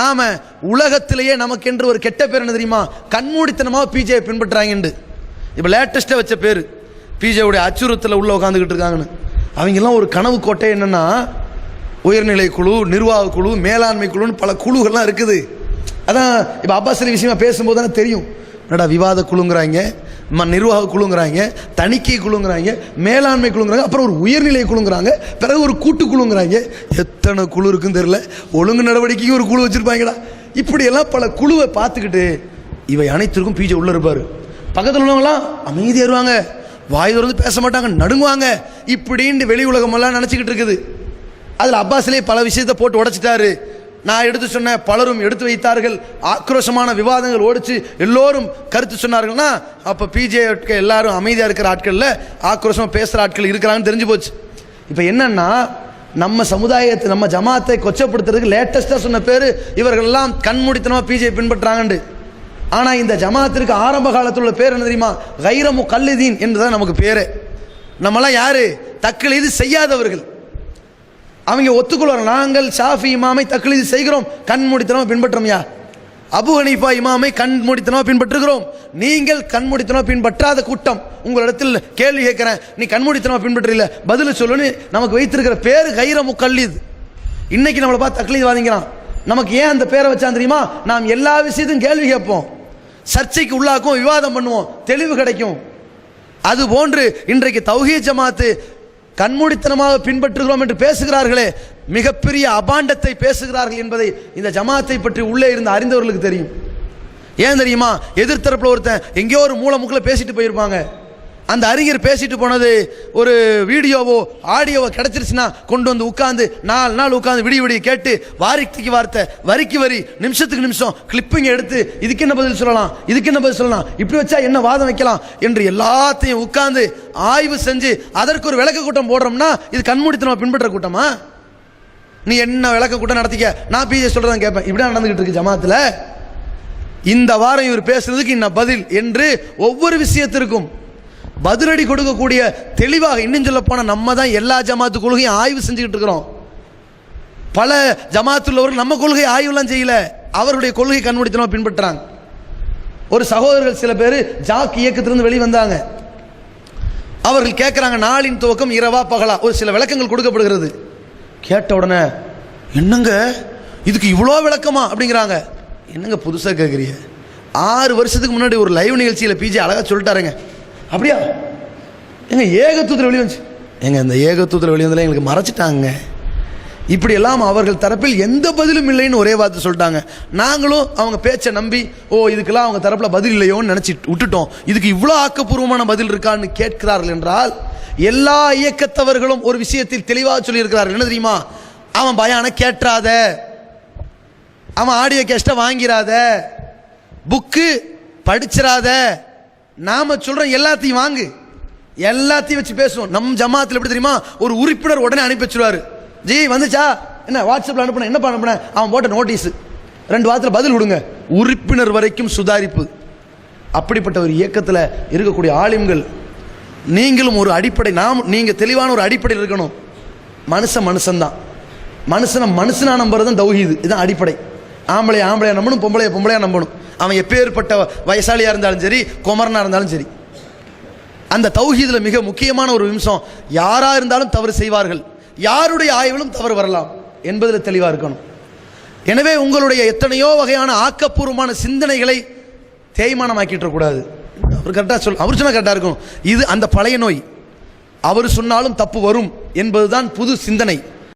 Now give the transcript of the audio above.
நாம உலகத்திலேயே நமக்கென்று ஒரு கெட்ட பேர் என்ன தெரியுமா? கண்மூடித்தனமாக பிஜே பின்பற்றுறாங்க. இப்போ லேட்டஸ்ட்டாக வச்ச பேர் பிஜேவுடைய அச்சுறுத்தல உள்ள உட்காந்துக்கிட்டு இருக்காங்கன்னு. அவங்கெல்லாம் ஒரு கனவு கோட்டை என்னன்னா, உயர்நிலை குழு, நிர்வாக குழு, மேலாண்மை குழுன்னு பல குழுக்கள்லாம் இருக்குது. அதான் இப்போ அப்பாஸ் அலி விஷயமா பேசும்போது தானே தெரியும். என்னடா விவாத குழுங்கிறாங்க, நிர்வாக குழுங்கிறாங்க, தணிக்கை குழுங்கிறாங்க, மேலாண்மை குழுங்கிறாங்க, அப்புறம் ஒரு உயர்நிலை குழுங்கிறாங்க, பிறகு ஒரு கூட்டு குழுங்கிறாங்க. எத்தனை குழு இருக்குன்னு தெரியல. ஒழுங்கு நடவடிக்கைக்கு ஒரு குழு வச்சிருப்பாங்களா? இப்படியெல்லாம் பல குழுவை பார்த்துக்கிட்டு இவை அனைத்திற்கும் பிஜே உள்ள இருப்பார். பக்கத்தில் உள்ளவங்களாம் அமைதியாக இருவாங்க, வாய் திறந்து பேச மாட்டாங்க, நடுங்குவாங்க. இப்படின்னு வெளி உலகமெல்லாம் நினச்சிக்கிட்டு இருக்குது. அதில் அப்பாஸ்லே பல விஷயத்தை போட்டு உடைச்சிட்டாரு. நான் எடுத்து சொன்ன பலரும் எடுத்து வைத்தார்கள், ஆக்ரோஷமான விவாதங்கள் ஓடிச்சு, எல்லோரும் கருத்து சொன்னார்கள்னா அப்போ பிஜே எல்லாரும் அமைதியாக இருக்கிற ஆட்களில் ஆக்ரோஷமாக பேசுகிற ஆட்கள் இருக்கிறாங்கன்னு தெரிஞ்சு போச்சு. இப்போ என்னன்னா, நம்ம சமுதாயத்தை, நம்ம ஜமாத்தை கொச்சப்படுத்துறதுக்கு லேட்டஸ்ட்டாக சொன்ன பேர் இவர்களெல்லாம் கண்மூடித்தனமாக பிஜே பின்பற்றுறாங்கண்டு. ஆனால் இந்த ஜமாத்திற்கு ஆரம்ப காலத்தில் உள்ள பேர் என்ன தெரியுமா? கைர முகல்லிதீன் என்றுதான் நமக்கு பேரு. நம்மளாம் யாரு? தக்லீது செய்யாதவர்கள். அவங்க ஒத்துக்கொள்வாங்க, நாங்கள் ஷாஃபி இமாமை தக்லீது செய்கிறோம், கண்மூடித்தனமாக பின்பற்றோம்யா. அபு ஹனீஃபா இமாமை கண்மூடித்தனமாக பின்பற்றுகிறோம். நீங்கள் கண்மூடித்தனமாக பின்பற்றாத கூட்டம். உங்களிடத்தில் கேள்வி கேட்குறேன், நீ கண்மூடித்தனமாக பின்பற்றல, பதில் சொல்லுன்னு நமக்கு வைத்திருக்கிற பேர் கைர முகல்லித். இன்னைக்கு நம்மளை பார்த்து தக்லீது வாதிங்கிறான். நமக்கு ஏன் அந்த பேரை வச்சான் தெரியுமா? நாம் எல்லா விஷயத்தையும் கேள்வி கேட்போம், சர்ச்சைக்கு உள்ளாக்கும், விவாதம் பண்ணுவோம், தெளிவு கிடைக்கும். அது போன்று இன்றைக்கு தௌஹீத் ஜமாத்து கண்மூடித்தனமாக பின்பற்றுகிறோம் என்று பேசுகிறார்களே, மிகப்பெரிய அபாண்டத்தை பேசுகிறார்கள் என்பதை இந்த ஜமாத்தை பற்றி உள்ளே இருந்து அறிந்தவர்களுக்கு தெரியும். ஏன் தெரியுமா? எதிர்த்தரப்புல ஒருத்தன் எங்கேயோ ஒரு மூலமுக்கில் பேசிட்டு போயிருப்பாங்க. அந்த அறிஞர் பேசிட்டு போனது ஒரு வீடியோவோ ஆடியோவோ கிடைச்சிருச்சுன்னா கொண்டு வந்து உட்காந்து 4 நாள் உட்காந்து விடிய கேட்டு வார்த்தைக்கு வார்த்தை, வரிக்கு வரி, நிமிஷத்துக்கு நிமிஷம் கிளிப்பிங் எடுத்து இதுக்கு என்ன பதில் சொல்லலாம், இதுக்கு என்ன பதில் சொல்லலாம், இப்படி வச்சா என்ன வாதம் வைக்கலாம் என்று எல்லாத்தையும் உட்கார்ந்து ஆய்வு செஞ்சு அதற்கு ஒரு விளக்க கூட்டம் போடுறோம்னா இது கண்மூடித்தனமா பின்பற்ற கூட்டமா? நீ என்ன விளக்க கூட்டம் நடத்திக்க, நான் பிஜே சொல்றதான் கேட்பேன். இப்படிதான் நடந்துகிட்டு இருக்கு ஜமாத்துல. இந்த வாரம் இவர் பேசுறதுக்கு இன்ன பதில் என்று ஒவ்வொரு விஷயத்திற்கும் பதிலடி கொடுக்கக்கூடிய தெளிவாக, இன்னும் சொல்ல போன நம்ம தான் எல்லா ஜமாத்து கொள்கையும் ஆய்வு செஞ்சுக்கிட்டு இருக்கிறோம். பல ஜமாத்துள்ளவர்கள் நம்ம கொள்கை ஆய்வுலாம் செய்யல, அவருடைய கொள்கை கண்மூடித்தனமா பின்பற்றாங்க. ஒரு சகோதரர்கள் சில பேர் ஜாக் இயக்கத்திலிருந்து வெளிவந்தாங்க. அவர்கள் கேட்கிறாங்க, நாளின் துவக்கம் இரவா பகலா? ஒரு சில விளக்கங்கள் கொடுக்கப்படுகிறது. கேட்ட உடனே என்னங்க இதுக்கு இவ்வளோ விளக்கமா அப்படிங்கிறாங்க. என்னங்க புதுசாக கேட்குறீங்க? 6 வருஷத்துக்கு முன்னாடி ஒரு லைவ் நிகழ்ச்சியில் பிஜே அழகாக சொல்லிட்டாருங்க. அப்படியா? எங்க ஏகத்துவத்தில் வெளிவந்துச்சு. எங்க இந்த ஏகத்துவத்தில் வெளிவந்ததில் எங்களுக்கு மறைச்சிட்டாங்க. இப்படி எல்லாம் அவர்கள் தரப்பில் எந்த பதிலும் இல்லைன்னு ஒரே வார்த்தை சொல்லிட்டாங்க. நாங்களும் அவங்க பேச்சை நம்பி, ஓ இதுக்கெல்லாம் அவங்க தரப்பில் பதில் இல்லையோன்னு நினச்சி விட்டுட்டோம். இதுக்கு இவ்வளோ ஆக்கப்பூர்வமான பதில் இருக்கான்னு கேட்கிறார்கள் என்றால், எல்லா இயக்கத்தவர்களும் ஒரு விஷயத்தில் தெளிவாக சொல்லியிருக்கிறார்கள். என்ன தெரியுமா? அவன் பயான கேட்டுறாத, அவன் ஆடியோ கேஸ்ட்டை வாங்கிறாத, புக்கு படிச்சிடாத, நாம சொல்ற எல்லாத்தையும் வாங்கு, எல்லாத்தையும் வச்சு பேசுவோம். நம் ஜமாத்தில் எப்படி தெரியுமா? ஒரு உறுப்பினர் உடனே அனுப்பி வச்சிருவாரு. ஜி வந்துச்சா, என்ன வாட்ஸ்அப்ல அனுப்புன, என்னப்பா அனுப்புன, அவன் போட்ட நோட்டீஸ் 2 வாரத்தில் பதில் விடுங்க. உறுப்பினர் வரைக்கும் சுதாரிப்பு. அப்படிப்பட்ட ஒரு இயக்கத்தில் இருக்கக்கூடிய ஆலிம்கள், நீங்களும் ஒரு அடிப்படை, நீங்க தெளிவான ஒரு அடிப்படையில் இருக்கணும். மனுஷன்தான், மனுஷனா நம்புறது தான் தௌஹீது. இதுதான் அடிப்படை. ஆம்பளையா நம்பணும், பொம்பளையா நம்பணும். அவன் எப்பேற்பட்ட வயசாலியா இருந்தாலும் சரி, குமரனா இருந்தாலும் சரி. அந்த தௌஹீதுல மிக முக்கியமான ஒரு நிமிஷம், யாரா இருந்தாலும் தவறு செய்வார்கள், யாருடைய ஆய்விலும் தவறு வரலாம் என்பதில் தெளிவா இருக்கணும். எனவே உங்களுடைய எத்தனையோ வகையான ஆக்கப்பூர்வமான சிந்தனைகளை தேய்மானமாக்கிட்டு கூடாது. அவர் கரெக்டா அவர் சொன்னா கரெக்டா இருக்கும். இது அந்த பழைய நோய். அவர் சொன்னாலும் தப்பு வரும் என்பதுதான் புது சிந்தனை.